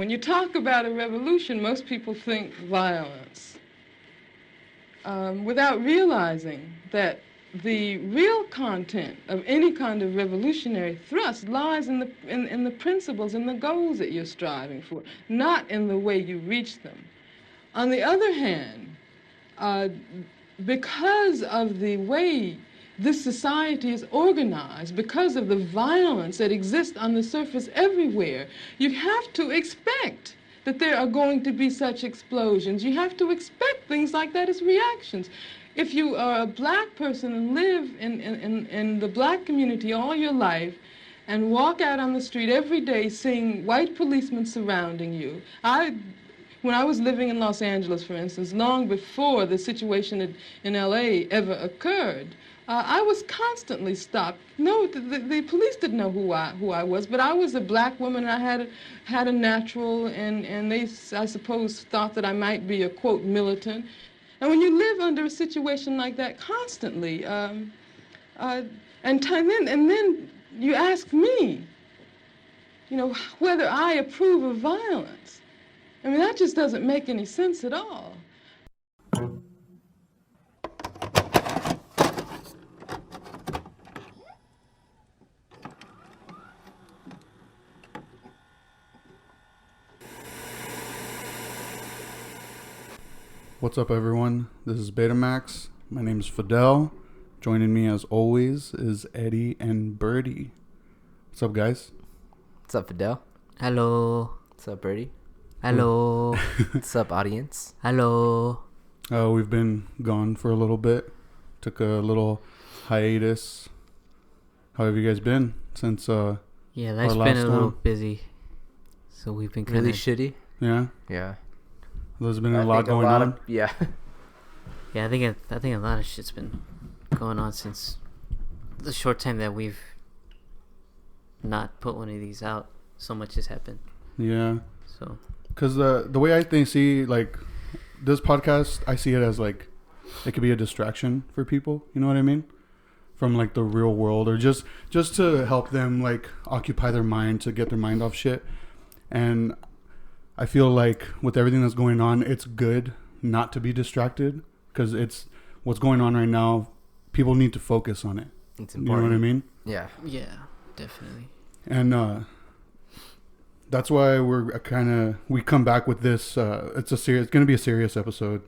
When you talk about a revolution, most people think violence, without realizing that the real content of any kind of revolutionary thrust lies in the principles and the goals that you're striving for, not in the way you reach them. On the other hand, uh, because of the way this society is organized, because of the violence that exists on the surface everywhere, you have to expect that there are going to be such explosions. You have to expect things like that as reactions. If you are a black person and live in the black community all your life and walk out on the street every day seeing white policemen surrounding you, when I was living in Los Angeles, for instance, long before the situation in L.A. ever occurred, I was constantly stopped. No, the police didn't know who I was, but I was a black woman, and I had a natural, and they, I suppose, thought that I might be a, quote, militant. And when you live under a situation like that constantly, and then you ask me, whether I approve of violence. I mean, that just doesn't make any sense at all. What's up, everyone? This is Betamax. My name is Fidel. Joining me, as always, is Eddie and Birdie. What's up, guys? What's up, Fidel? Hello. What's up, Birdie? Hello. What's up, audience? Hello. We've been gone for a little bit. Took a little hiatus. How have you guys been since Yeah, life's been a little busy. So we've been really shitty. Yeah? Yeah. There's been a lot going on. Yeah. Yeah, I think a lot of shit's been going on since the short time that we've not put one of these out. So much has happened. Yeah. So. Because the way I see, like, this podcast, I see it as, like, it could be a distraction for people. You know what I mean? From, like, the real world, or just to help them, like, occupy their mind, to get their mind off shit. And I feel like with everything that's going on, it's good not to be distracted, because it's what's going on right now. People need to focus on it. It's important. You know what I mean? Yeah. Yeah, definitely. And that's why we come back with this. It's going to be a serious episode.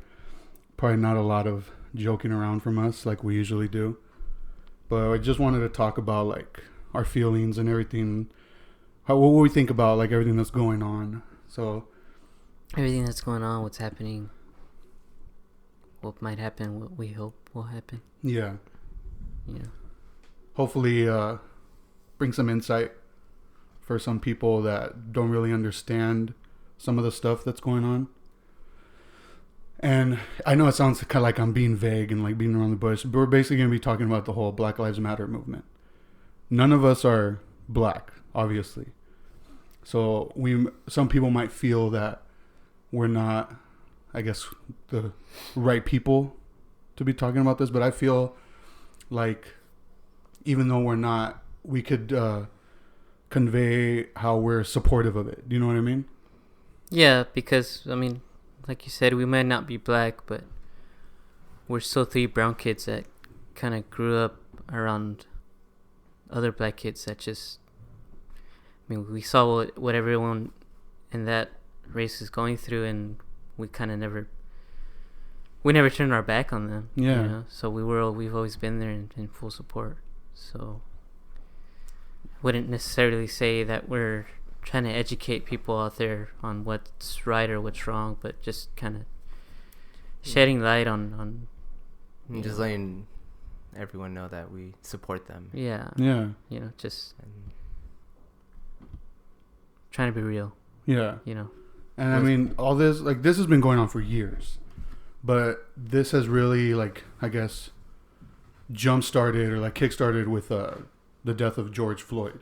Probably not a lot of joking around from us like we usually do. But I just wanted to talk about, like, our feelings and everything. What we think about, like, everything that's going on. So everything that's going on, what's happening, what might happen, what we hope will happen. Yeah. Yeah. Hopefully bring some insight for some people that don't really understand some of the stuff that's going on. And I know it sounds kind of like I'm being vague and, like, being around the bush, but we're basically going to be talking about the whole Black Lives Matter movement. None of us are black, obviously. So some people might feel that we're not, I guess, the right people to be talking about this. But I feel like even though we're not, we could convey how we're supportive of it. Do you know what I mean? Yeah, because, I mean, like you said, we might not be black, but we're still three brown kids that kind of grew up around other black kids that just, I mean, we saw what everyone in that race is going through, and we kind of never turned our back on them. Yeah. You know? So we've always been there in full support. So wouldn't necessarily say that we're trying to educate people out there on what's right or what's wrong, but just kind of shedding light on just letting everyone know that we support them. Yeah. Yeah. You know, just trying to be real. Yeah. You know. And I mean, all this, like, this has been going on for years, but this has really, like, I guess, jump-started or, like, kick-started with the death of George Floyd.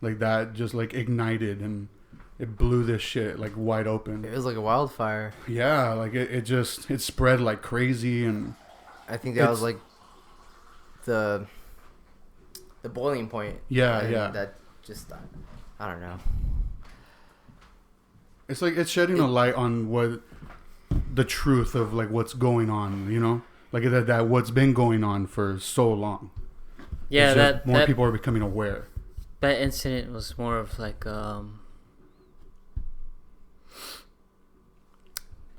Like, that just, like, ignited, and it blew this shit, like, wide open. It was like a wildfire. Yeah, like, it spread like crazy, and I think that was, like, the boiling point. Yeah, and yeah. That just, I don't know. It's like it's shedding a light on what the truth of like what's going on, you know, like that what's been going on for so long. Yeah, that more people are becoming aware. That incident was more of like I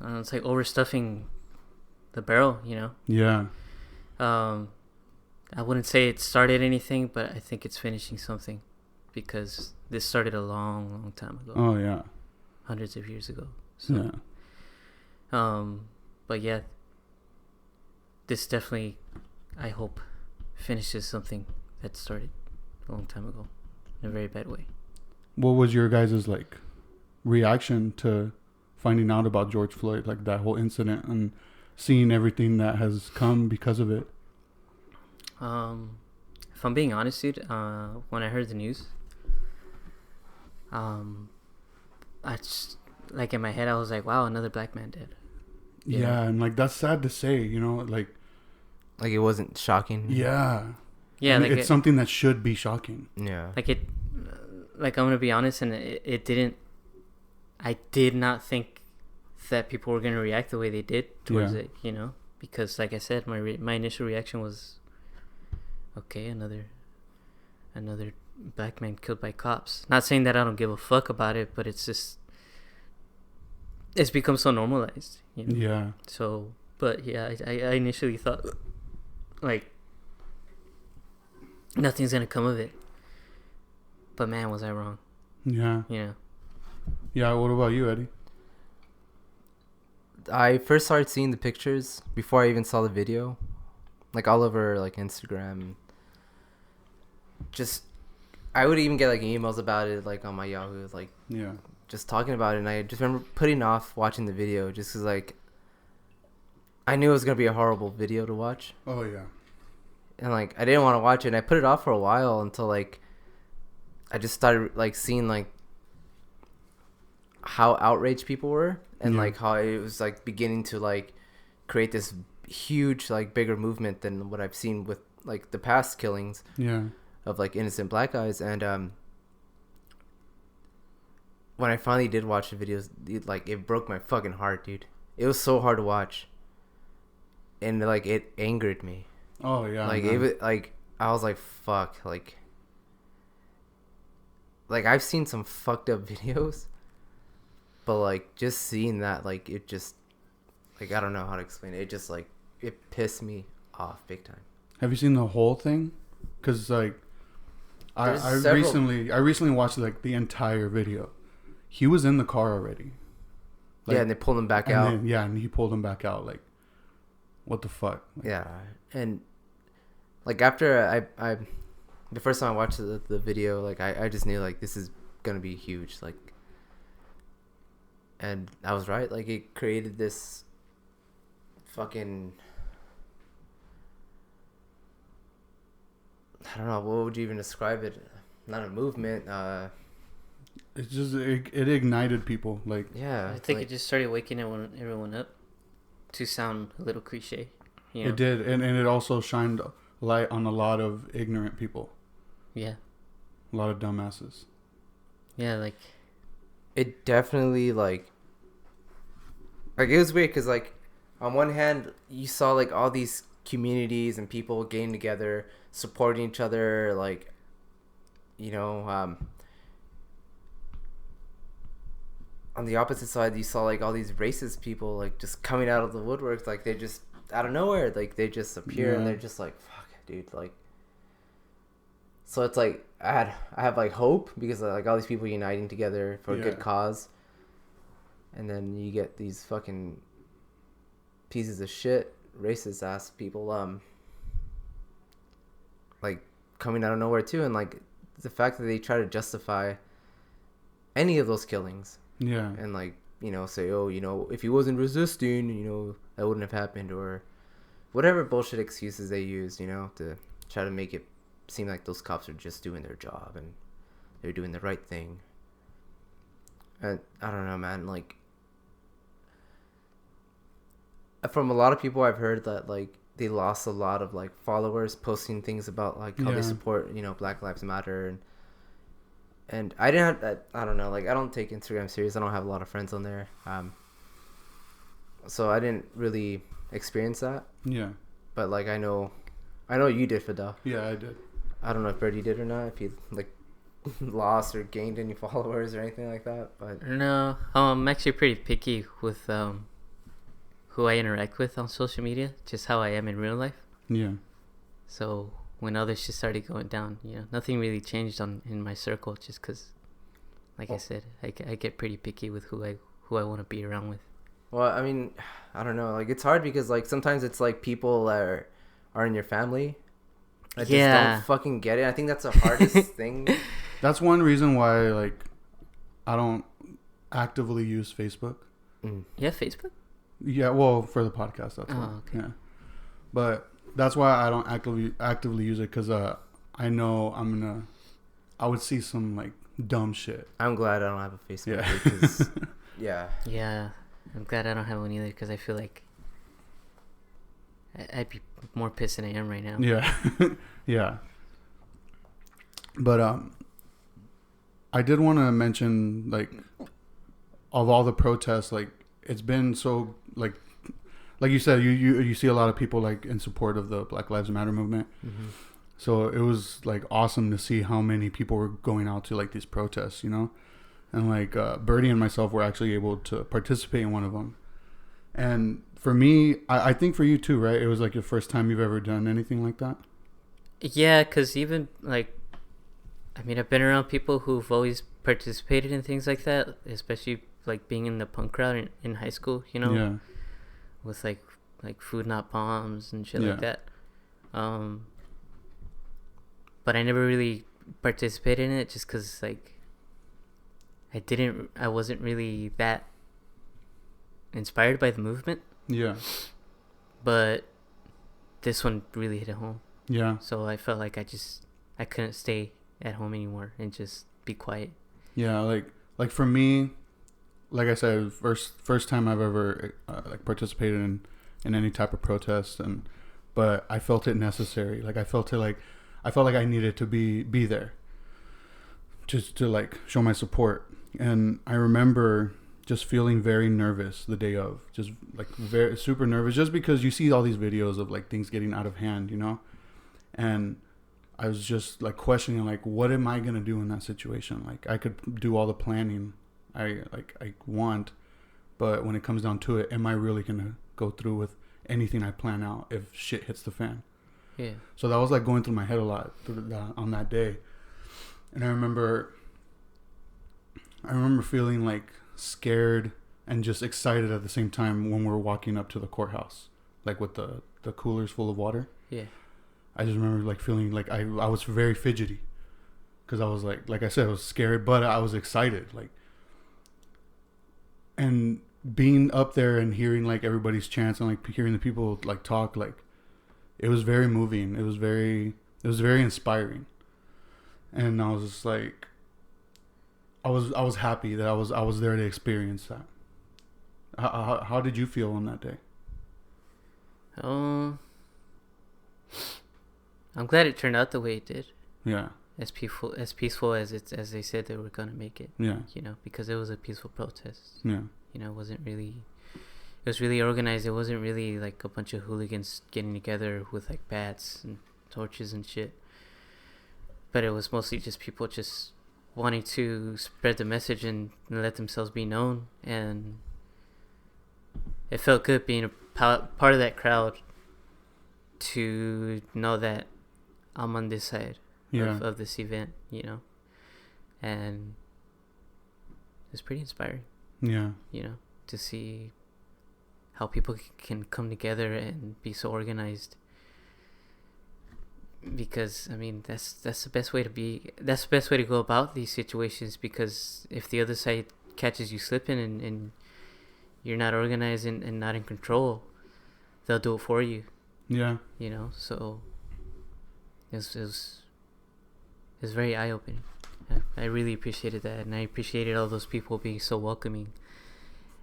don't know, it's like overstuffing the barrel, you know. Yeah. I wouldn't say it started anything, but I think it's finishing something, because this started a long time ago. Oh yeah. Hundreds of years ago. So, yeah. But yeah, this definitely, I hope, finishes something that started a long time ago in a very bad way. What was your guys' like reaction to finding out about George Floyd, like that whole incident, and seeing everything that has come because of it? If I'm being honest, dude, when I heard the news, I just, like in my head, I was like, wow, another black man dead. Yeah, and like that's sad to say, you know, like it wasn't shocking. Yeah. Yeah, I mean, like it's something that should be shocking. Yeah. Like I'm gonna be honest, and it didn't. I did not think that people were gonna react the way they did towards it, you know, because like I said, my initial reaction was, okay, another black man killed by cops. Not saying that I don't give a fuck about it, but it's just, it's become so normalized, you know? Yeah. So, but yeah, I initially thought, like, nothing's gonna come of it. But man, was I wrong. Yeah. Yeah. Yeah, what about you, Eddie? I first started seeing the pictures before I even saw the video. Like all over like Instagram. Just, I would even get like emails about it, like on my Yahoo, like just talking about it. And I just remember putting off watching the video just because like I knew it was gonna be a horrible video to watch. Oh yeah. And like I didn't want to watch it, and I put it off for a while until like I just started like seeing like how outraged people were, and like how it was like beginning to like create this huge like bigger movement than what I've seen with like the past killings of like innocent black guys. And when I finally did watch the videos, it broke my fucking heart, dude. It was so hard to watch, and like it angered me. Oh yeah. Like it was like I was like fuck, like I've seen some fucked up videos, but like just seeing that, like it just, like I don't know how to explain it. It just like it pissed me off big time. Have you seen the whole thing? Because like I recently watched like the entire video. He was in the car already. Like, yeah, and they pulled him back out. And he pulled him back out. Like, what the fuck? Like, yeah, and like after I the first time I watched the video, like I just knew like this is gonna be huge, like, and I was right. Like it created this fucking, I don't know, what would you even describe it? Not a movement. It's just it ignited people. Like yeah, I think it just started waking everyone up. To sound a little cliche, you know? It did, and it also shined light on a lot of ignorant people. Yeah. A lot of dumbasses. Yeah, like it definitely like it was weird because like on one hand you saw like all these communities and people getting together, supporting each other, like, you know, on the opposite side you saw like all these racist people like just coming out of the woodworks, like they just out of nowhere, like they just appear and they're just like, fuck, dude, like. So it's like I have like hope because like all these people uniting together for a good cause, and then you get these fucking pieces of shit, racist ass people, like coming out of nowhere too, and like the fact that they try to justify any of those killings. Yeah. And like, you know, say, oh, you know, if he wasn't resisting, you know, that wouldn't have happened, or whatever bullshit excuses they use, you know, to try to make it seem like those cops are just doing their job and they're doing the right thing. And I don't know, man, like from a lot of people I've heard that like they lost a lot of like followers posting things about like how they support, you know, Black Lives Matter, And I didn't have, I don't know, like, I don't take Instagram serious. I don't have a lot of friends on there. So I didn't really experience that. Yeah. But, like, I know you did, Fidel. Yeah, I did. I don't know if Birdie did or not, if you, like, lost or gained any followers or anything like that. But no, I'm actually pretty picky with who I interact with on social media, just how I am in real life. Yeah. So when others just started going down, nothing really changed in my circle, just because, like I said, I get pretty picky with who I want to be around with. Well, I mean, I don't know. Like, it's hard because, like, sometimes it's like people are in your family. I just don't fucking get it. I think that's the hardest thing. That's one reason why, like, I don't actively use Facebook. Yeah, Facebook? Yeah, well, for the podcast, that's why. Okay. Yeah. But that's why I don't actively use it, because I know I would see some, like, dumb shit. I'm glad I don't have a Facebook. Yeah. Because, yeah. Yeah. I'm glad I don't have one either, because I feel like I'd be more pissed than I am right now. Yeah. Yeah. But I did want to mention, like, of all the protests, like, it's been so, like you said, you see a lot of people, like, in support of the Black Lives Matter movement. Mm-hmm. So it was, like, awesome to see how many people were going out to, like, these protests, And, like, Birdie and myself were actually able to participate in one of them. And for me, I think for you too, right? It was, like, your first time you've ever done anything like that? Yeah, because even, like, I mean, I've been around people who've always participated in things like that, especially, like, being in the punk crowd in high school, Yeah. With, like Food Not Bombs and shit like that. But I never really participated in it just because, like, I wasn't really that inspired by the movement. Yeah. But this one really hit home. Yeah. So I felt like I couldn't stay at home anymore and just be quiet. Yeah, like for me, like I said, first time I've ever like participated in any type of protest, but I felt it necessary. Like I felt like I needed to be there, just to, like, show my support. And I remember just feeling very nervous the day of, just, like, very super nervous, just because you see all these videos of, like, things getting out of hand, and I was just, like, questioning, like, what am I gonna do in that situation? Like, I could do all the planning I want, but when it comes down to it, am I really gonna go through with anything I plan out if shit hits the fan? Yeah. So that was, like, going through my head a lot on that day. And I remember feeling, like, scared and just excited at the same time when we were walking up to the courthouse, like, with the coolers full of water. Yeah. I just remember, like, feeling like I was very fidgety, because I was like I said, I was scared, but I was excited, like, and being up there and hearing, like, everybody's chants and, like, hearing the people, like, talk, like, it was very moving. It was very inspiring. And I was just, like, I was happy that I was there to experience that. How did you feel on that day? I'm glad it turned out the way it did. Yeah. As peaceful as they said they were gonna make it. Yeah. Because it was a peaceful protest. Yeah. It was really organized. It wasn't really like a bunch of hooligans getting together with, like, bats and torches and shit. But it was mostly just people just wanting to spread the message and let themselves be known. And it felt good being a part of that crowd to know that I'm on this side of this event, and it's pretty inspiring. Yeah. To see how people can come together and be so organized. Because, I mean, that's the best way to go about these situations, because if the other side catches you slipping and you're not organized and not in control, they'll do it for you. Yeah. So it was very eye-opening. I really appreciated that, and I appreciated all those people being so welcoming.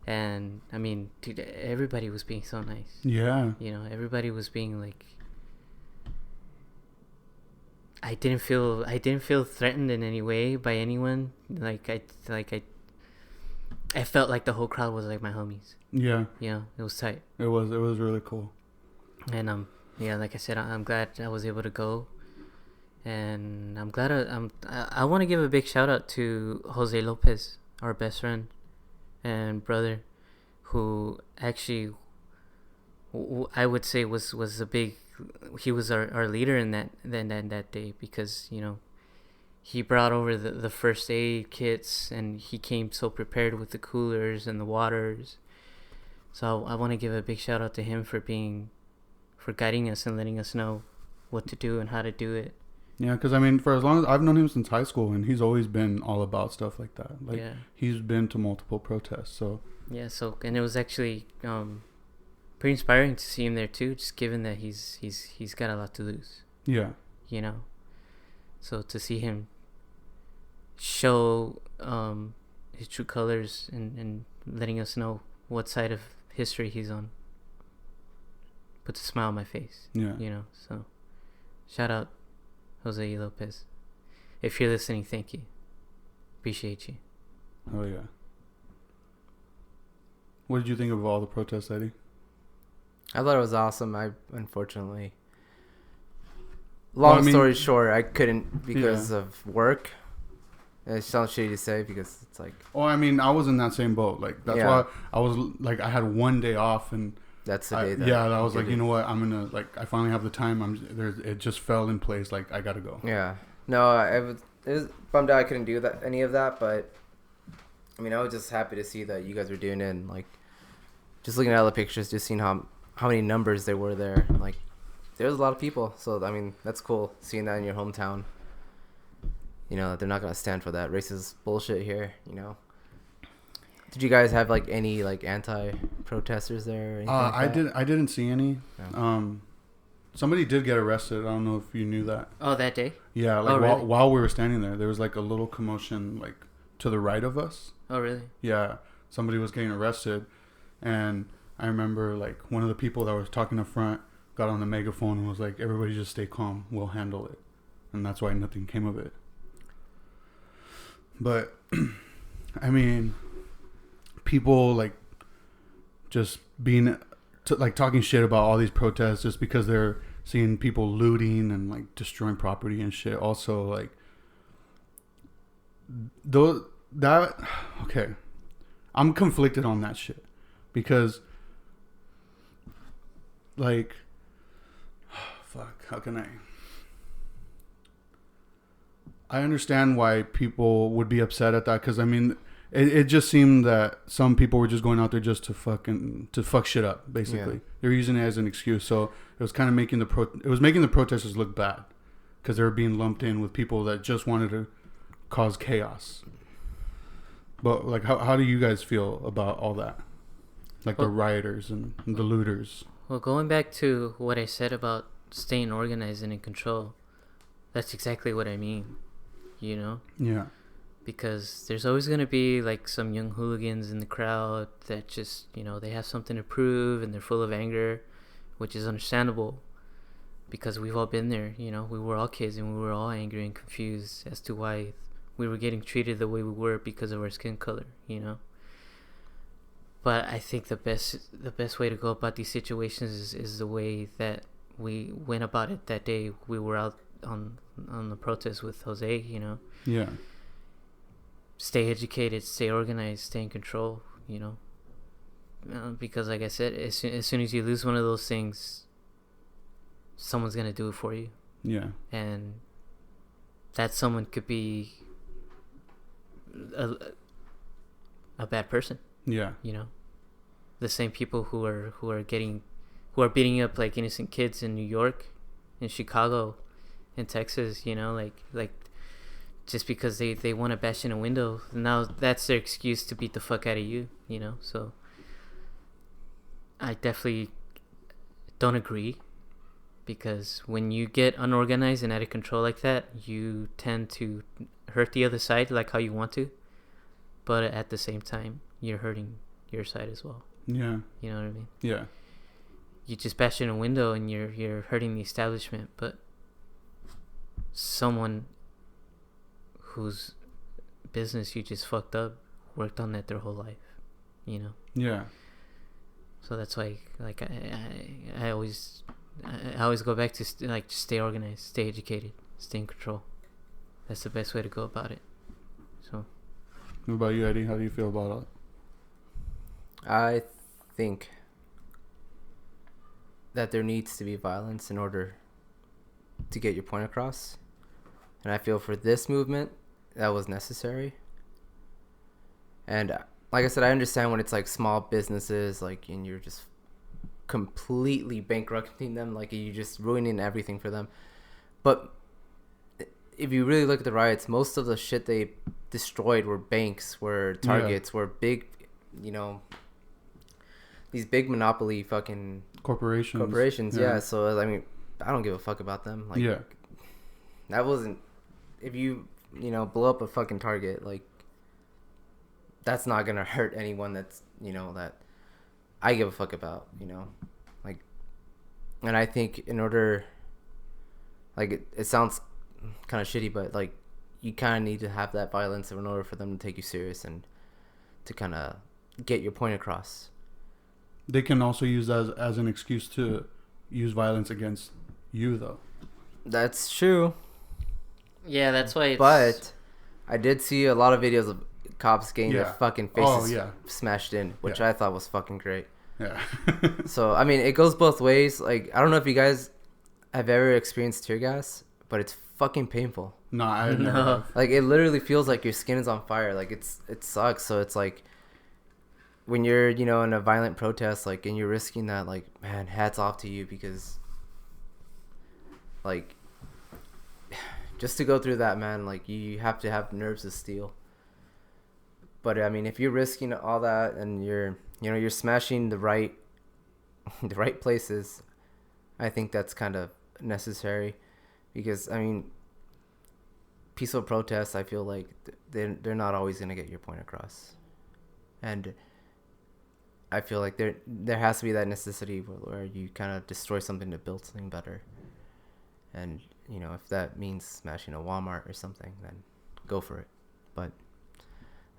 And, I mean, dude, everybody was being so nice. Yeah. Everybody was being, like, I didn't feel threatened in any way by anyone. I felt like the whole crowd was like my homies. Yeah. Yeah, it was tight. It was really cool. And yeah, like I said, I'm glad I was able to go. And I'm glad I want to give a big shout out to Jose Lopez, our best friend and brother, who actually I would say was a big, he was our leader in that day, because, you know, he brought over the first aid kits, and he came so prepared with the coolers and the waters. So I want to give a big shout out to him for guiding us and letting us know what to do and how to do it. Yeah, because I mean, for as long as I've known him since high school, and he's always been all about stuff like that. Like, yeah. He's been to multiple protests, so. Yeah, so, and it was actually pretty inspiring to see him there too, just given that he's got a lot to lose. Yeah. You know, so to see him show his true colors and letting us know what side of history he's on puts a smile on my face. Yeah. You know, so shout out Jose Lopez. If you're listening, thank you. Appreciate you. Oh yeah. What did you think of all the protests, Eddie? I thought it was awesome. I unfortunately, story short, I couldn't because of work. It sounds shitty to say because it's like. Oh, I mean, I was in that same boat. Like that's why I was like, I had one day off, and that's the day. I was like, you know what, I'm gonna like, I finally have the time. It just fell in place. Like I gotta go. Yeah. No, it was bummed out I couldn't do any of that, but I mean, I was just happy to see that you guys were doing it, and like, just looking at all the pictures, just seeing how many numbers there were there. Like, there was a lot of people. So I mean, that's cool seeing that in your hometown. You know, they're not gonna stand for that racist bullshit here. You know. Did you guys have like any like anti-protesters there? Or anything like that? I didn't see any. Yeah. Somebody did get arrested. I don't know if you knew that. Oh, that day? Yeah, like really? while we were standing there was like a little commotion like to the right of us. Oh, really? Yeah, somebody was getting arrested, and I remember like one of the people that was talking up front got on the megaphone and was like, "Everybody just stay calm. We'll handle it," and that's why nothing came of it. But I mean, people like just being like talking shit about all these protests just because they're seeing people looting and like destroying property and shit. Also, like okay, I'm conflicted on that shit because like fuck, how can I understand why people would be upset at that, because I mean, it just seemed that some people were just going out there just to fuck shit up. Basically, yeah. They're using it as an excuse. So it was kind of making the protesters look bad because they were being lumped in with people that just wanted to cause chaos. But like, how do you guys feel about all that? Like the rioters and the looters. Well, going back to what I said about staying organized and in control, that's exactly what I mean. You know? Yeah. Because there's always going to be like some young hooligans in the crowd that just, you know, they have something to prove and they're full of anger, which is understandable because we've all been there. You know, we were all kids and we were all angry and confused as to why we were getting treated the way we were because of our skin color, you know. But I think the best way to go about these situations is the way that we went about it that day. We were out on the protest with Jose, you know. Yeah. Stay educated, stay organized, stay in control, you know. Because like I said, as soon as you lose one of those things, someone's going to do it for you. Yeah. And that someone could be a bad person. Yeah. You know. The same people who are beating up like innocent kids in New York, in Chicago, in Texas, you know, like just because they want to bash in a window, now that's their excuse to beat the fuck out of you, you know. So I definitely don't agree, because when you get unorganized and out of control like that, you tend to hurt the other side like how you want to, but at the same time you're hurting your side as well. Yeah. You know what I mean? Yeah. You just bash in a window and you're hurting the establishment, but someone whose business you just fucked up worked on that their whole life, you know? Yeah. So that's why, like, I always go back to just stay organized, stay educated, stay in control. That's the best way to go about it. So. What about you, Eddie? How do you feel about it? I think that there needs to be violence in order to get your point across. And I feel for this movement, that was necessary. And like I said, I understand when it's like small businesses, like, and you're just completely bankrupting them, like you're just ruining everything for them. But if you really look at the riots, most of the shit they destroyed were banks, were Targets, were big, you know, these big monopoly fucking corporations. Yeah. So I mean, I don't give a fuck about them. Like, that wasn't. If you blow up a fucking Target, like, that's not gonna hurt anyone that's, that I give a fuck about, like. And I think in order, like, it sounds kind of shitty, but like, you kind of need to have that violence in order for them to take you serious and to kind of get your point across. They can also use that as an excuse to use violence against you, though. That's true. Yeah, that's why it's... But I did see a lot of videos of cops getting their fucking faces smashed in, which I thought was fucking great. Yeah. So, I mean, it goes both ways. Like, I don't know if you guys have ever experienced tear gas, but it's fucking painful. No, I never have. Like, it literally feels like your skin is on fire. Like, it sucks. So it's like, when you're, in a violent protest, like, and you're risking that, like, man, hats off to you, because, like, just to go through that, man, like, you have to have nerves of steel. But I mean, if you're risking all that and you're smashing the right places, I think that's kind of necessary, because I mean, peaceful protests, I feel like they're not always gonna get your point across, and I feel like there has to be that necessity where you kind of destroy something to build something better. And, if that means smashing a Walmart or something, then go for it. But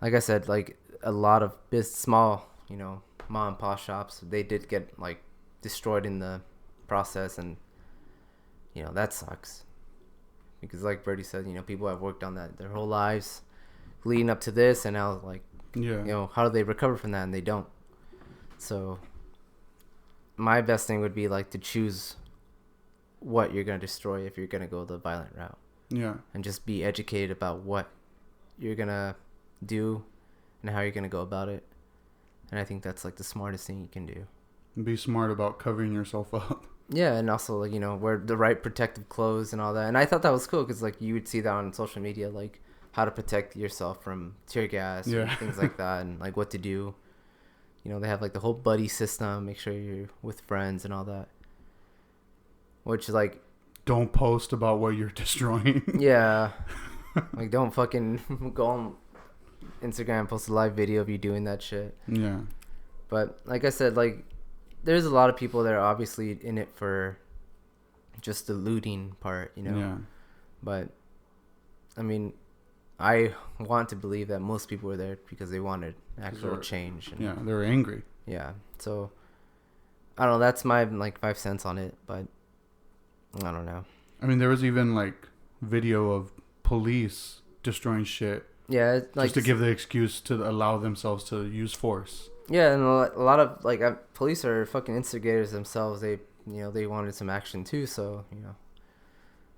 like I said, like, a lot of small, mom and pop shops, they did get, like, destroyed in the process. And, that sucks. Because like Birdie said, people have worked on that their whole lives leading up to this. And now, like, how do they recover from that? And they don't. So my best thing would be, like, to choose what you're going to destroy if you're going to go the violent route. Yeah. And just be educated about what you're going to do and how you're going to go about it. And I think that's, like, the smartest thing you can do. Be smart about covering yourself up. Yeah, and also, like, wear the right protective clothes and all that. And I thought that was cool because, like, you would see that on social media, like, how to protect yourself from tear gas and things like that, and, like, what to do. They have, like, the whole buddy system, make sure you're with friends and all that. Which, like... Don't post about what you're destroying. Yeah. Like, don't fucking go on Instagram and post a live video of you doing that shit. Yeah. But, like I said, like, there's a lot of people that are obviously in it for just the looting part, Yeah. But, I mean, I want to believe that most people were there because they wanted actual change. And, yeah, they were angry. Yeah. So, I don't know. That's my, like, 5 cents on it, but I don't know. I mean, there was even, like, video of police destroying shit. Yeah, like, just to give the excuse to allow themselves to use force. Yeah, and a lot of, like, police are fucking instigators themselves. They, they wanted some action too. So,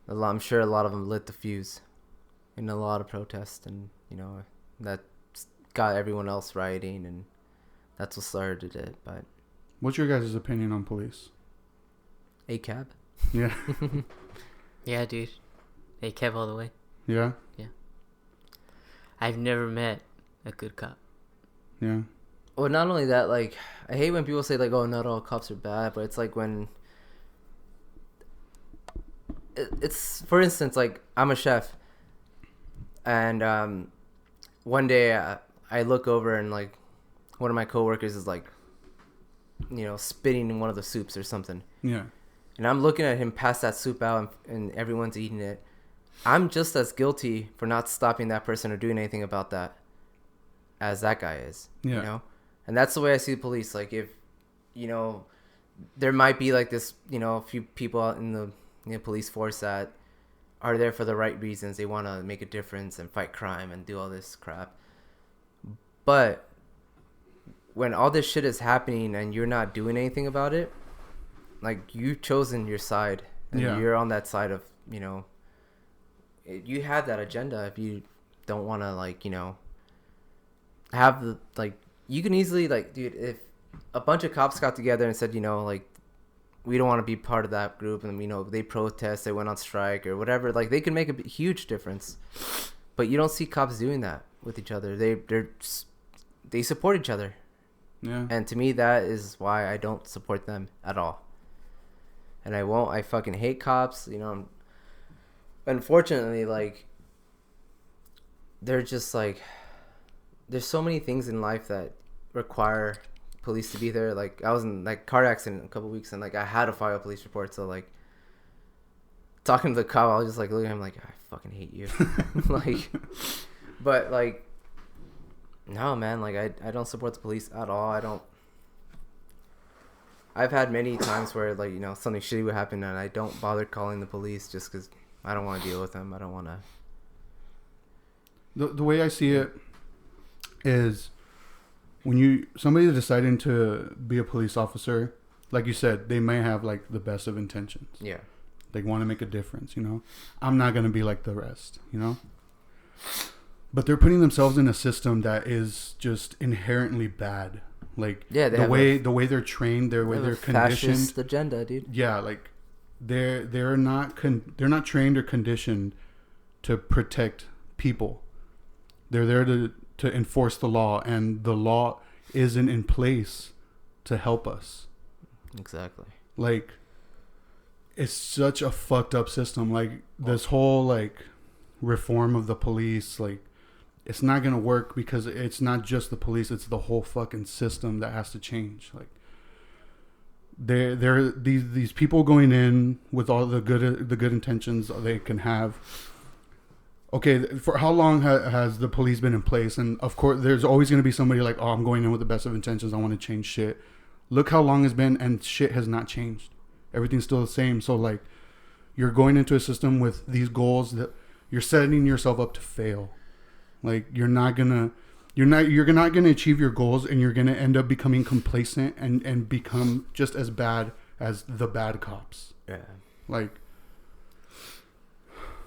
I'm sure a lot of them lit the fuse in a lot of protests, and that got everyone else rioting, and that's what started it. But what's your guys' opinion on police? ACAB. Yeah. Yeah, dude. ACAB all the way. Yeah. Yeah. I've never met a good cop. Yeah. Well, not only that, like, I hate when people say, like, oh, not all cops are bad, but it's like when it's, for instance, like, I'm a chef, and one day I look over and, like, one of my coworkers is, like, spitting in one of the soups or something. Yeah. And I'm looking at him pass that soup out, and everyone's eating it. I'm just as guilty for not stopping that person or doing anything about that as that guy is. Yeah. You know? And that's the way I see the police. Like, if, you know, there might be like this, you know, a few people out in the police force that are there for the right reasons. They want to make a difference and fight crime and do all this crap. But when all this shit is happening and you're not doing anything about it, like, you've chosen your side. And you're on that side of, you know, you have that agenda. If you don't want to, like, you know, have the, like, you can easily, like, dude, if a bunch of cops got together and said, you know, like, we don't want to be part of that group, and, you know, they protest, they went on strike or whatever, like, they can make a huge difference. But you don't see cops doing that with each other. They support each other. Yeah. And to me, that is why I don't support them at all. And I won't. I fucking hate cops. You know, unfortunately, like, they're just like, there's so many things in life that require police to be there. Like, I was in, like, car accident a couple weeks, and, like, I had to file a police report. So, like, talking to the cop, I was just like, looking at him like, I fucking hate you. Like, but, like, no, man, like, I don't support the police at all. I've had many times where, like, you know, something shitty would happen and I don't bother calling the police just because I don't want to deal with them. I don't want to. The way I see it is, when somebody deciding to be a police officer, like you said, they may have, like, the best of intentions. Yeah. They want to make a difference, you know. I'm not going to be like the rest, you know. But they're putting themselves in a system that is just inherently bad. Like, the way they're trained, the way they're conditioned. Fascist agenda, dude. Yeah, like, they're not trained or conditioned to protect people. They're there to enforce the law, and the law isn't in place to help us. Exactly. Like, it's such a fucked up system. Like, this whole, like, reform of the police, like, it's not going to work because it's not just the police, it's the whole fucking system that has to change. Like, there these people going in with all the good intentions they can have. Okay, for how long has the police been in place? And of course, there's always going to be somebody like, oh, I'm going in with the best of intentions, I want to change shit. Look how long it's been, and shit has not changed. Everything's still the same. So, like, you're going into a system with these goals that you're setting yourself up to fail. Like, you're not gonna achieve your goals, and you're gonna end up becoming complacent and become just as bad as the bad cops. Yeah. Like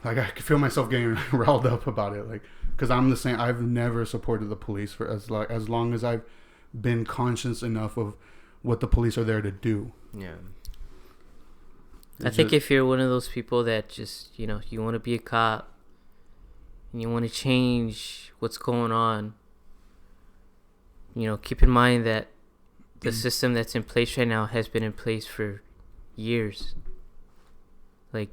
I can feel myself getting riled up about it. Like, because I'm the same. I've never supported the police for as long as I've been conscious enough of what the police are there to do. Yeah. I think if you're one of those people that just, you know, you want to be a cop and you want to change what's going on, you know, keep in mind that the system that's in place right now has been in place for years. Like,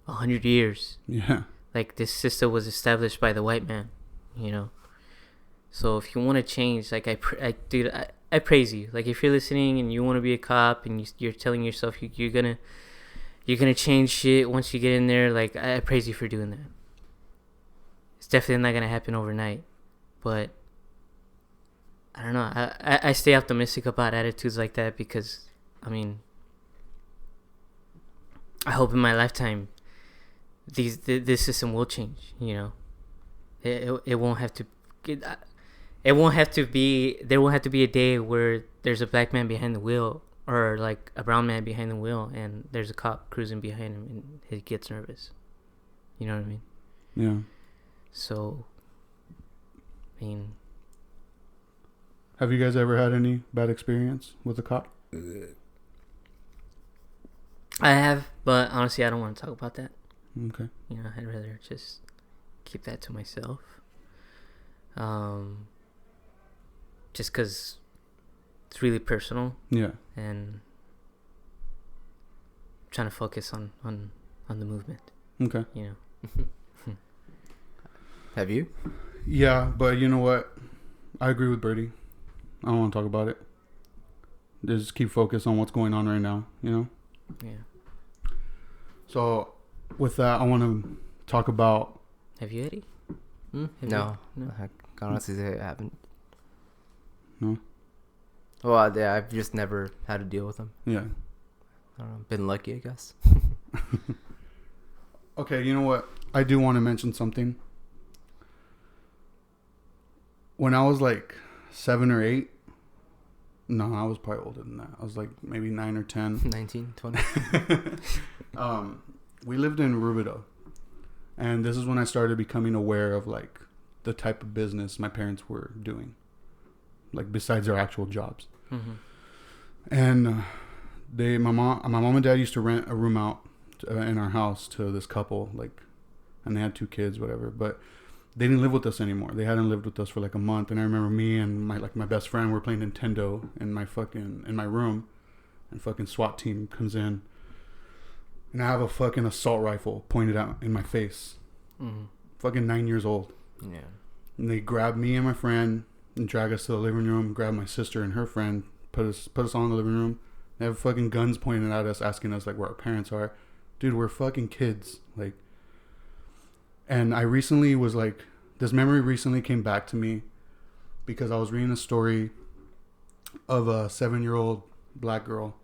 100 years. Yeah. Like, this system was established by the white man, you know. So if you want to change, like, I praise you. Like, if you're listening and you want to be a cop and you're telling yourself you're gonna change shit once you get in there, like, I praise you for doing that. It's definitely not gonna happen overnight, but I don't know. I stay optimistic about attitudes like that because, I mean, I hope in my lifetime this system will change. You know, it won't have to. It won't have to be. There won't have to be a day where there's a black man behind the wheel or, like, a brown man behind the wheel and there's a cop cruising behind him and he gets nervous. You know what I mean? Yeah. So, I mean, have you guys ever had any bad experience with a cop? I have, but honestly, I don't want to talk about that. Okay. You know, I'd rather just keep that to myself. Just because it's really personal. Yeah. And I'm trying to focus on the movement. Okay. You know. Have you? Yeah, but you know what? I agree with Birdie. I don't want to talk about it. Just keep focused on what's going on right now, you know? Yeah. So, with that, I want to talk about. Have you, Eddie? No. I honestly say I haven't. No. Well, yeah, I've just never had to deal with them. Yeah. I don't know. Been lucky, I guess. Okay, you know what? I do want to mention something. When I was like 7 or 8, no, I was probably older than that. I was like maybe 9 or 10. 19, 20. We lived in Rubidoux. And this is when I started becoming aware of like the type of business my parents were doing. Like besides their actual jobs. Mm-hmm. And my mom and dad used to rent a room out in our house to this couple, like, and they had 2 kids, whatever, but they didn't live with us anymore. They hadn't lived with us for like a month. And I remember me and my best friend were playing Nintendo in my room, and fucking SWAT team comes in, and I have a fucking assault rifle pointed out in my face. Mm-hmm. Fucking 9 years old. Yeah. And they grab me and my friend and drag us to the living room, grab my sister and her friend, put us all in the living room. They have fucking guns pointed at us, asking us like where our parents are. Dude, we're fucking kids. Like, and I recently was like, this memory recently came back to me because I was reading a story of a 7-year-old black girl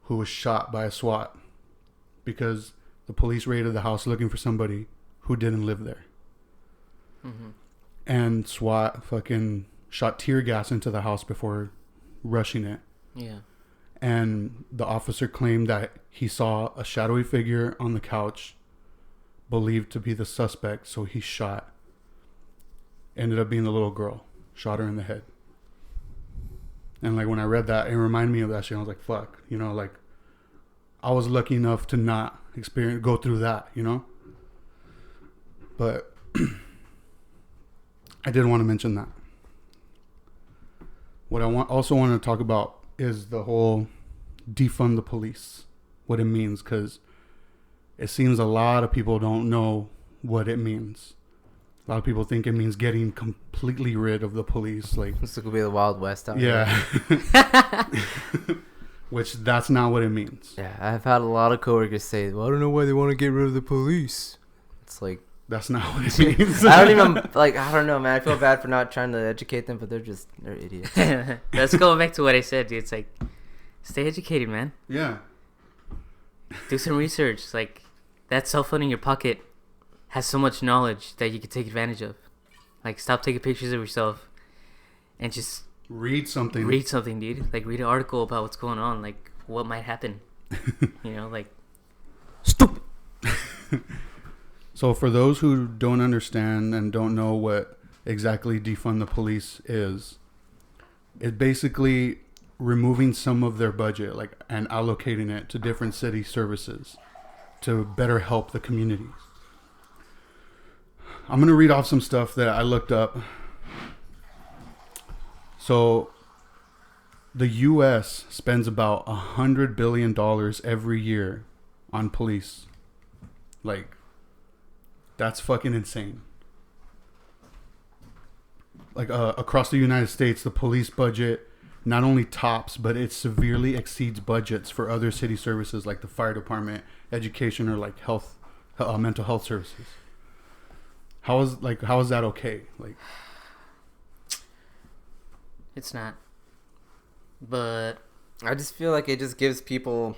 who was shot by a SWAT because the police raided the house looking for somebody who didn't live there. Mm-hmm. And SWAT fucking shot tear gas into the house before rushing it. Yeah. And the officer claimed that he saw a shadowy figure on the couch, believed to be the suspect, so he shot. Ended up being the little girl. Shot her in the head. And like when I read that, it reminded me of that shit. I was like, fuck. You know, like I was lucky enough to not go through that, you know? But I did want to mention that. What I also want to talk about is the whole defund the police, what it means, because it seems a lot of people don't know what it means. A lot of people think it means getting completely rid of the police. Like, this could be the Wild West out yeah. Which that's not what it means. Yeah, I've had a lot of coworkers say, well, I don't know why they want to get rid of the police. It's like, that's not what it means. I don't even, like, I don't know, man. I feel bad for not trying to educate them, but they're idiots. Let's go back to what I said, dude. It's like, stay educated, man. Yeah. Do some research. Like, that cell phone in your pocket has so much knowledge that you can take advantage of. Like, stop taking pictures of yourself and just read something. Read something, dude. Like, read an article about what's going on. Like, what might happen. You know, like, stupid. So for those who don't understand and don't know what exactly defund the police is, it's basically removing some of their budget, like, and allocating it to different city services to better help the communities. I'm going to read off some stuff that I looked up. So the U.S. spends about $100 billion every year on police. Like, that's fucking insane. Like, across the United States, the police budget not only tops, but it severely exceeds budgets for other city services like the fire department, education, or like health, mental health services. How is that okay? Like, it's not. But I just feel like it just gives people,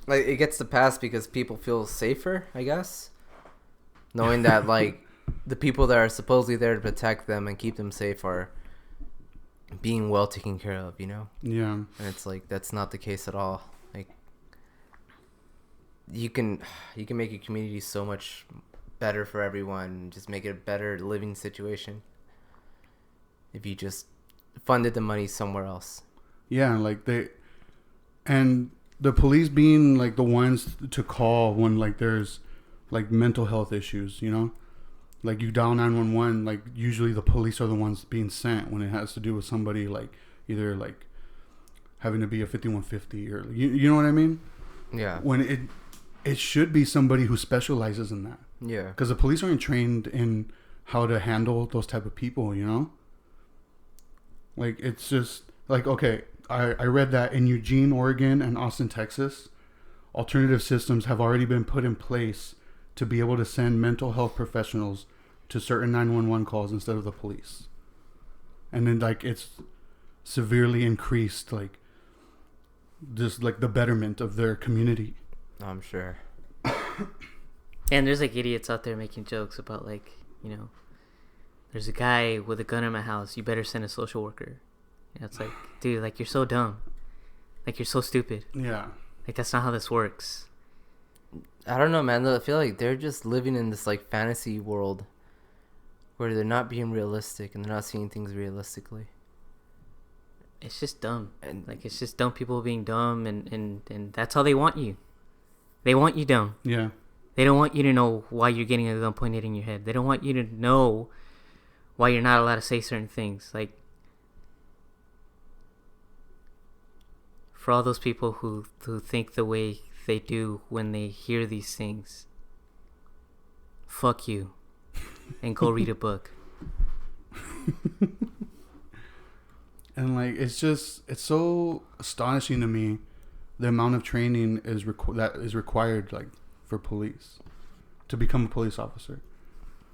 like, it gets to pass because people feel safer, I guess, knowing that like the people that are supposedly there to protect them and keep them safe are being well taken care of, you know? Yeah. And it's like, that's not the case at all. Like, you can make your community so much better for everyone, just make it a better living situation if you just funded the money somewhere else. Yeah, like the police being like the ones to call when like there's like mental health issues, you know? Like, you dial 911, like, usually the police are the ones being sent when it has to do with somebody, like, either, like, having to be a 5150 or, you know what I mean? Yeah. When it should be somebody who specializes in that. Yeah. Because the police aren't trained in how to handle those type of people, you know? Like, it's just, like, okay, I read that in Eugene, Oregon, and Austin, Texas, alternative systems have already been put in place to be able to send mental health professionals to certain 911 calls instead of the police. And then like it's severely increased like just like the betterment of their community. I'm sure. And there's like idiots out there making jokes about like, you know, there's a guy with a gun in my house, you better send a social worker. You know, it's like, dude, like you're so dumb. Like you're so stupid. Yeah. Like that's not how this works. I don't know, man. I feel like they're just living in this like fantasy world where they're not being realistic and they're not seeing things realistically. It's just dumb. And like it's just dumb people being dumb and that's how they want you. They want you dumb. Yeah. They don't want you to know why you're getting a gun pointed in your head. They don't want you to know why you're not allowed to say certain things. Like, for all those people who think the way they do when they hear these things, fuck you. And go read a book. And like, it's so astonishing to me the amount of training that is required like for police to become a police officer.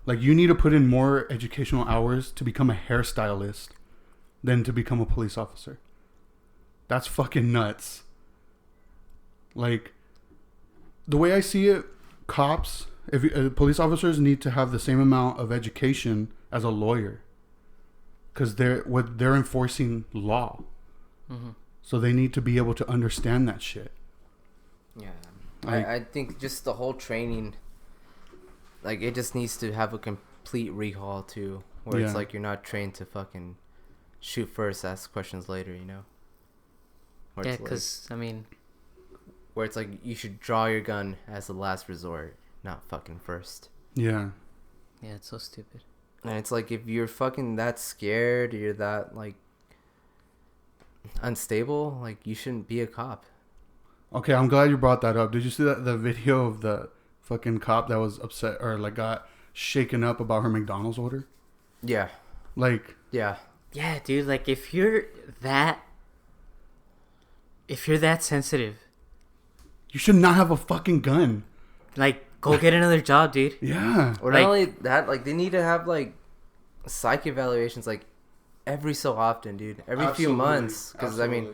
Like you need to put in more educational hours to become a hairstylist than to become a police officer. That's fucking nuts. Like the way I see it, cops, police officers need to have the same amount of education as a lawyer, because they're enforcing law. Mm-hmm. So they need to be able to understand that shit. Yeah. Like, I think just the whole training, like, it just needs to have a complete rehaul, too. Where it's like you're not trained to fucking shoot first, ask questions later, you know? Where yeah, because, like, I mean... Where it's like you should draw your gun as the last resort, not fucking first. Yeah. Yeah, it's so stupid. And it's like, if you're fucking that scared, or you're that, like, unstable, like, you shouldn't be a cop. Okay, I'm glad you brought that up. Did you see the video of the fucking cop that was upset or like got shaken up about her McDonald's order? Yeah. Like, yeah. Yeah, dude, like if you're that sensitive, you should not have a fucking gun. Like, go get another job, dude. Yeah. Or not only that, like, they need to have like psych evaluations like every so often, dude. Every few months, because I mean,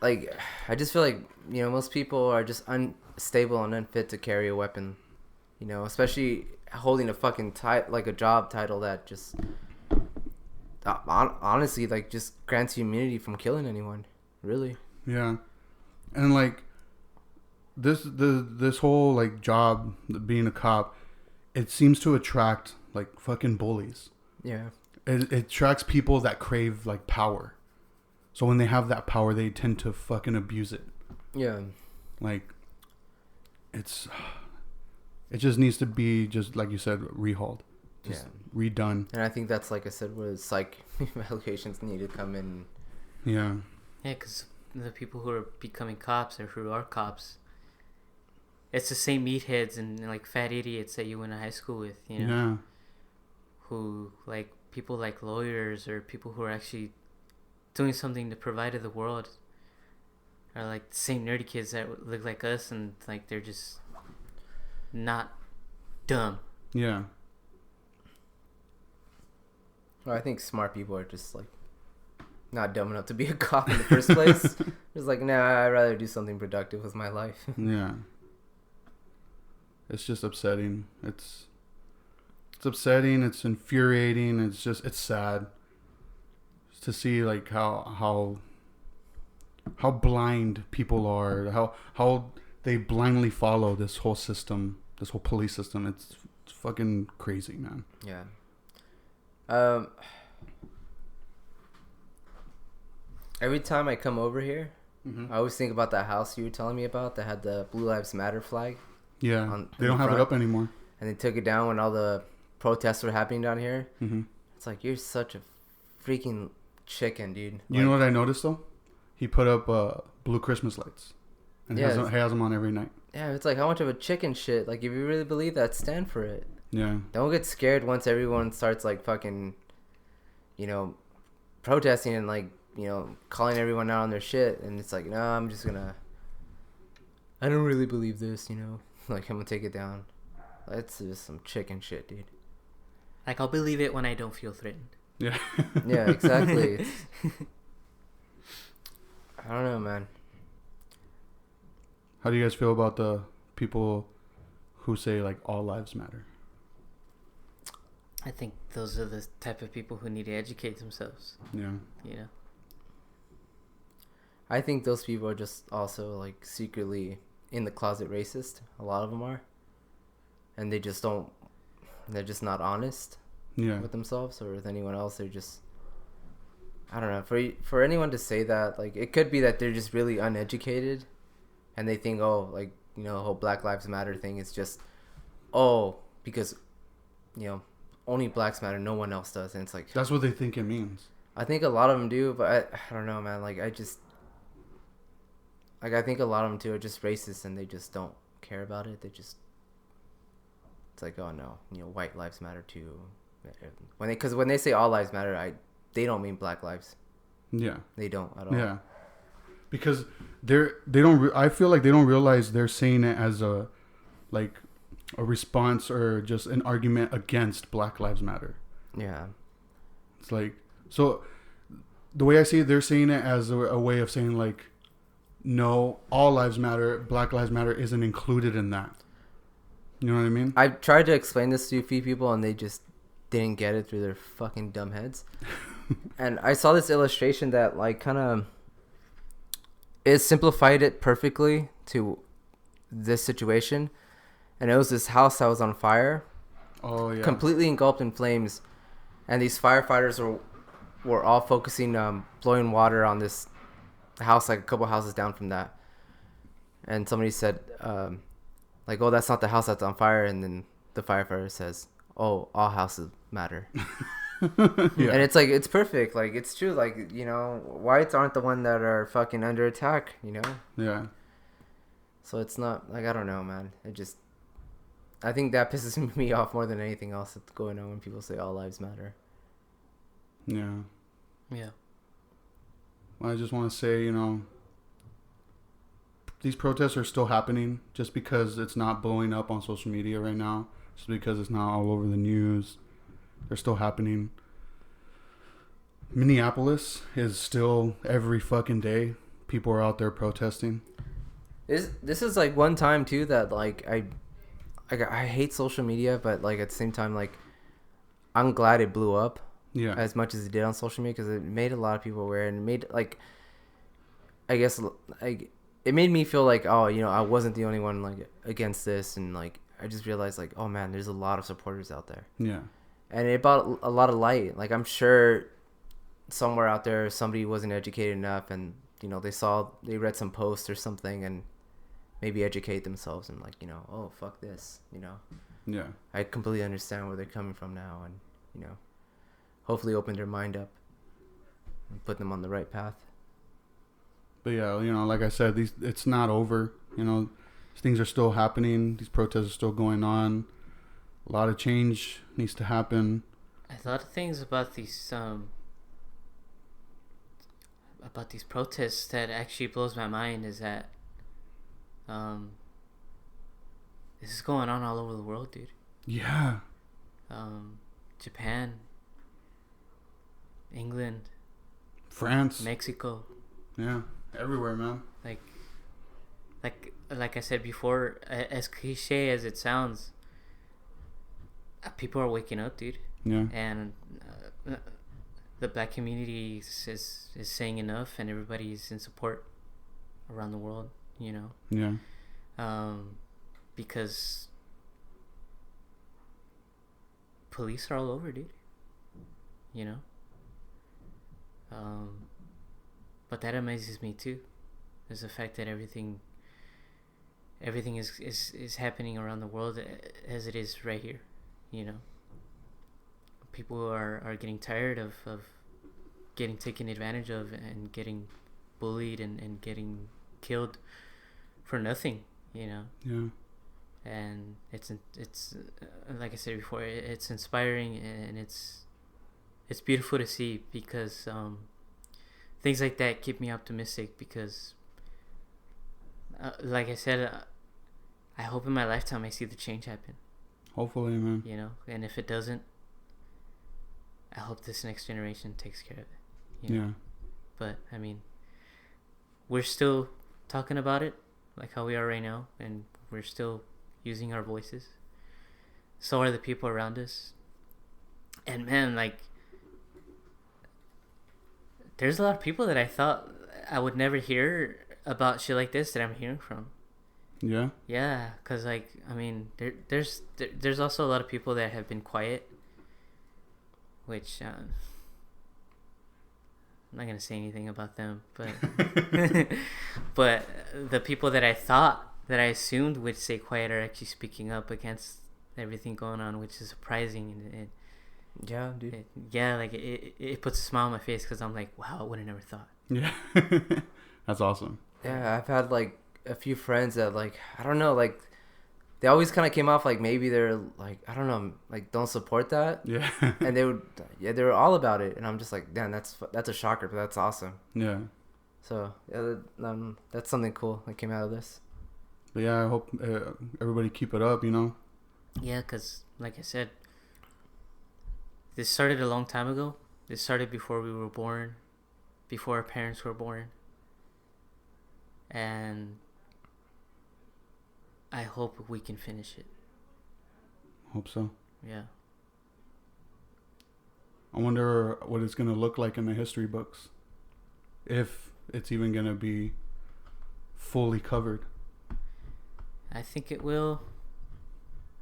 like, I just feel like, you know, most people are just unstable and unfit to carry a weapon, you know, especially holding a fucking like a job title that just honestly like just grants you immunity from killing anyone, really. Yeah. And like this whole like job, being a cop, it seems to attract like fucking bullies. Yeah. It attracts people that crave like power. So when they have that power, they tend to fucking abuse it. Yeah. Like, it just needs to be, just like you said, rehauled. Just redone. And I think that's, like I said, where psych evaluations need to come in. Yeah. Yeah, because the people who are becoming cops or who are cops, it's the same meatheads and like fat idiots that you went to high school with, you know? Yeah. Who, like, people like lawyers or people who are actually doing something to provide to the world are like the same nerdy kids that look like us, and like they're just not dumb. Yeah. Well, I think smart people are just like not dumb enough to be a cop in the first place. Just like, nah, I'd rather do something productive with my life. Yeah. It's just upsetting. It's upsetting. It's infuriating. It's sad to see like how blind people are, how they blindly follow this whole system, this whole police system. It's fucking crazy, man. Yeah. Every time I come over here, I always think about that house you were telling me about that had the Blue Lives Matter flag. Yeah, they don't have it up anymore. And they took it down when all the protests were happening down here. Mm-hmm. It's like, you're such a freaking chicken, dude. You know what I noticed though? He put up blue Christmas lights, and he has them on every night. Yeah, it's like, how much of a chicken shit? Like, if you really believe that, stand for it. Yeah. Don't get scared once everyone starts like fucking, you know, protesting and like, you know, calling everyone out on their shit. And it's like, no, I'm just gonna I don't really believe this, like I'm gonna take it down. That's just some chicken shit, dude. Like, I'll believe it when I don't feel threatened. Yeah. Yeah, exactly. I don't know, man. How do you guys feel about the people who say like all lives matter? I think those are the type of people who need to educate themselves. Yeah. I think those people are just also like secretly in the closet racist. A lot of them are. And they're just not honest with themselves or with anyone else. They're just, I don't know, for anyone to say that, like, it could be that they're just really uneducated and they think, oh, like, the whole Black Lives Matter thing is just, because, only blacks matter, no one else does. And it's like, that's what they think it means. I think a lot of them do, but I don't know, man. Like, I think a lot of them too are just racist and they just don't care about it. They just, it's like, oh no, white lives matter too. Because when they say all lives matter, they don't mean black lives. Yeah. They don't at all. Yeah. Because I feel like they don't realize they're saying it as a response or just an argument against Black Lives Matter. Yeah. It's like, so the way I see it, they're saying it as a way of saying like, no, all lives matter. Black Lives Matter isn't included in that. You know what I mean? I tried to explain this to a few people and they just didn't get it through their fucking dumb heads. And I saw this illustration that like kind of it simplified it perfectly to this situation. And it was this house that was on fire. Oh yeah. Completely engulfed in flames. And these firefighters were all focusing blowing water on this house, like a couple houses down from that. And somebody said like, oh, that's not the house that's on fire. And then the firefighter says, oh, all houses matter. Yeah. And it's like, it's perfect. Like, it's true. Like, whites aren't the one that are fucking under attack, Yeah. So it's not, like, I don't know, man. I think that pisses me off more than anything else that's going on when people say all lives matter. Yeah. Yeah. I just want to say, these protests are still happening just because it's not blowing up on social media right now. Just because it's not all over the news. They're still happening. Minneapolis is still every fucking day. People are out there protesting. This is like one time too that like I hate social media, but like at the same time, like I'm glad it blew up. Yeah. As much as it did on social media, because it made a lot of people aware and it made like, I guess like it made me feel like, oh, I wasn't the only one like against this, and like I just realized like, oh man, there's a lot of supporters out there. Yeah. And it brought a lot of light. Like I'm sure somewhere out there somebody wasn't educated enough, and they read some post or something and maybe educate themselves and like, oh fuck this, Yeah. I completely understand where they're coming from now, and hopefully open their mind up and put them on the right path. But yeah, like I said, it's not over. These things are still happening. These protests are still going on. A lot of change needs to happen. A lot of things about these protests that actually blows my mind is that this is going on all over the world, dude. Yeah. Japan, England, France, Mexico. Yeah, everywhere, man. Like I said before, as cliche as it sounds, people are waking up, dude. Yeah. And the black community is saying enough, and everybody's in support around the world. Yeah. Because police are all over, dude. But that amazes me too, is the fact that everything is happening around the world as it is right here. People are getting tired of getting taken advantage of and getting bullied and getting killed for nothing. Yeah. And it's like I said before, it's inspiring and it's beautiful to see, because things like that keep me optimistic, because like I said, I hope in my lifetime I see the change happen. Hopefully, man. You know, and if it doesn't, I hope this next generation takes care of it. You know? Yeah. But I mean, we're still talking about it like how we are right now, and we're still using our voices. So are the people around us. And man, like, there's a lot of people that I thought I would never hear about shit like this that I'm hearing from. Yeah. Yeah, cause like I mean, there's also a lot of people that have been quiet, which I'm not gonna say anything about them, but but the people that I thought that I assumed would stay quiet are actually speaking up against everything going on, which is surprising. And yeah, dude. It puts a smile on my face because I'm like, wow, I would have never thought. Yeah, that's awesome. Yeah, I've had like a few friends that like I don't know, like they always kind of came off like maybe they're like I don't know, like don't support that. Yeah. And they were all about it, and I'm just like, damn, that's a shocker, but that's awesome. Yeah. So yeah, that's something cool that came out of this. But yeah, I hope everybody keep it up, you know. Yeah, cause like I said, this started a long time ago. This started before we were born, before our parents were born. And I hope we can finish it. Hope so. Yeah. I wonder what it's going to look like in the history books. If it's even going to be fully covered. I think it will.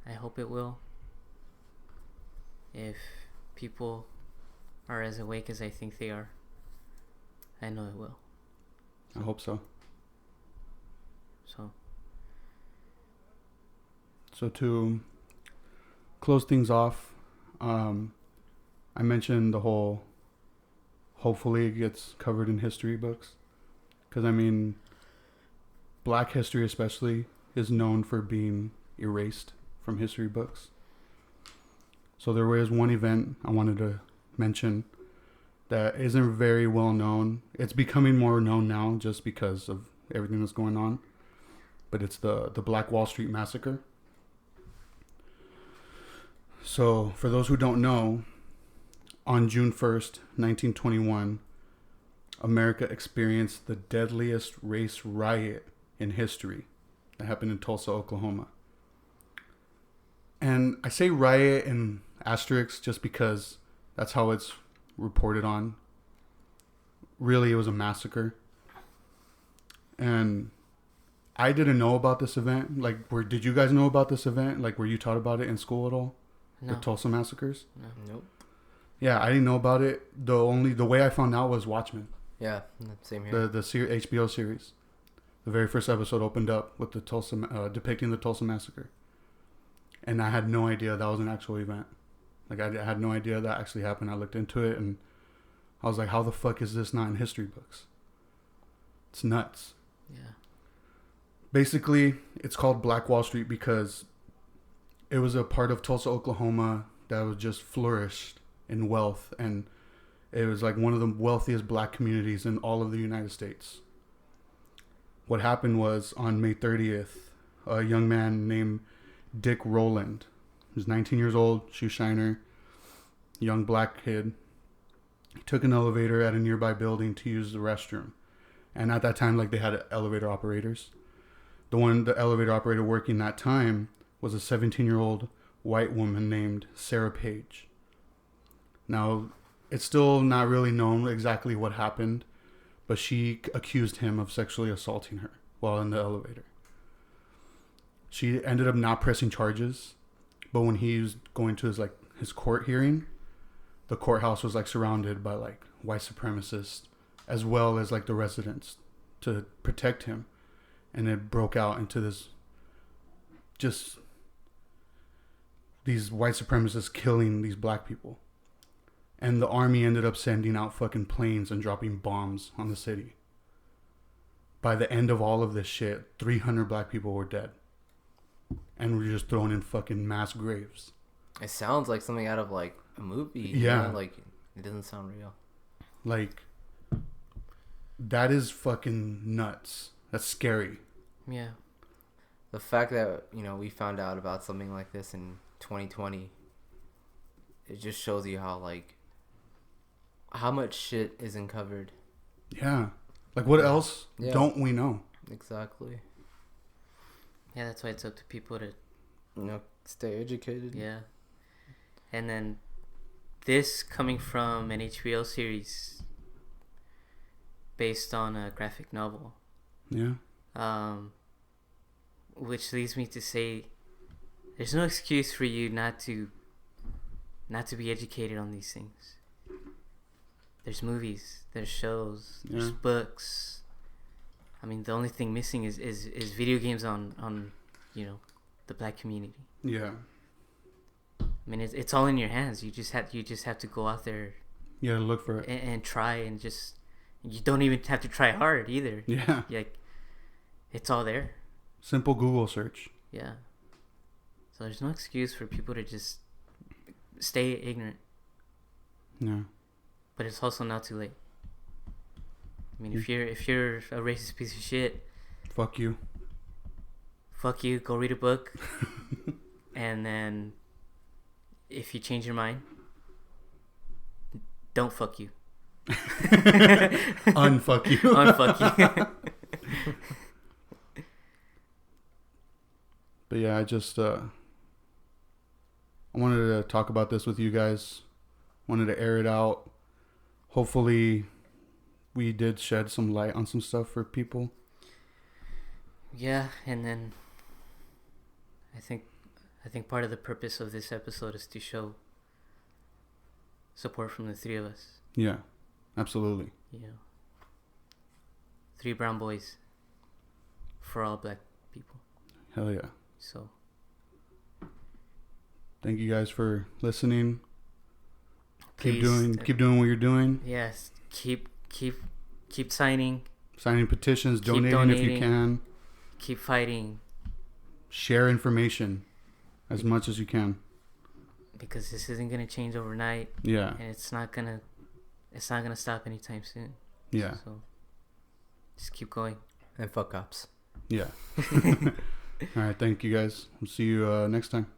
I hope it will. If people are as awake as I think they are, I know it will. I hope so. So to close things off, I mentioned the whole hopefully it gets covered in history books. Because, I mean, Black history especially is known for being erased from history books. So there was one event I wanted to mention that isn't very well known. It's becoming more known now just because of everything that's going on. But it's the Black Wall Street massacre. So for those who don't know, on June 1st, 1921, America experienced the deadliest race riot in history that happened in Tulsa, Oklahoma. And I say riot in asterisks just because that's how it's reported on. Really, it was a massacre. And I didn't know about this event. Like, did you guys know about this event? Like, were you taught about it in school at all? No. The Tulsa massacres? No. Nope. Yeah, I didn't know about it. The way I found out was Watchmen. Yeah, same here. The HBO series. The very first episode opened up with the Tulsa depicting the Tulsa massacre. And I had no idea that was an actual event. Like, I had no idea that actually happened. I looked into it and I was like, how the fuck is this not in history books? It's nuts. Yeah. Basically, it's called Black Wall Street because it was a part of Tulsa, Oklahoma that was just flourished in wealth. And it was like one of the wealthiest black communities in all of the United States. What happened was on May 30th, a young man named Dick Rowland, who's 19 years old, shoe shiner, young black kid, he took an elevator at a nearby building to use the restroom. And at that time, like, they had elevator operators. The elevator operator working that time was a 17-year-old white woman named Sarah Page. Now, it's still not really known exactly what happened, but she accused him of sexually assaulting her while in the elevator. She ended up not pressing charges, but when he was going to his court hearing, the courthouse was like surrounded by like white supremacists as well as like the residents to protect him. And it broke out into this, just these white supremacists killing these black people. And the army ended up sending out fucking planes and dropping bombs on the city. By the end of all of this shit, 300 black people were dead. And were just thrown in fucking mass graves. It sounds like something out of like a movie. Yeah. You know? Like, it doesn't sound real. Like, that is fucking nuts. That's scary. Yeah. The fact that, we found out about something like this in 2020, it just shows you how much shit isn't covered. Yeah. Like, what else don't we know? Exactly. Yeah, that's why it's up to people to, stay educated. Yeah. And then this coming from an HBO series based on a graphic novel. Yeah. Which leads me to say, there's no excuse for you not to be educated on these things. There's movies, there's shows, there's books. I mean, the only thing missing is video games on the black community. Yeah. I mean, it's all in your hands. You just have to go out there. Yeah, look for it and try, and you don't even have to try hard either. Yeah. Like, it's all there. Simple Google search. Yeah. So there's no excuse for people to just stay ignorant. Yeah. But it's also not too late. I mean, if you're a racist piece of shit, fuck you. Fuck you. Go read a book, and then if you change your mind, don't fuck you. Unfuck you. Unfuck you. But yeah, I wanted to talk about this with you guys. Wanted to air it out. Hopefully we did shed some light on some stuff for people. Yeah, and then I think part of the purpose of this episode is to show support from the three of us. Yeah, absolutely. 3 brown boys for all black people. Hell yeah. So thank you guys for listening. Please, keep doing what you're doing. Yes, keep signing Petitions, donating if you can. Keep fighting. Share information as much as you can. Because this isn't gonna change overnight. Yeah. And it's not gonna stop anytime soon. Yeah. So just keep going. And fuck cops. Yeah. All right, thank you guys. We'll see you next time.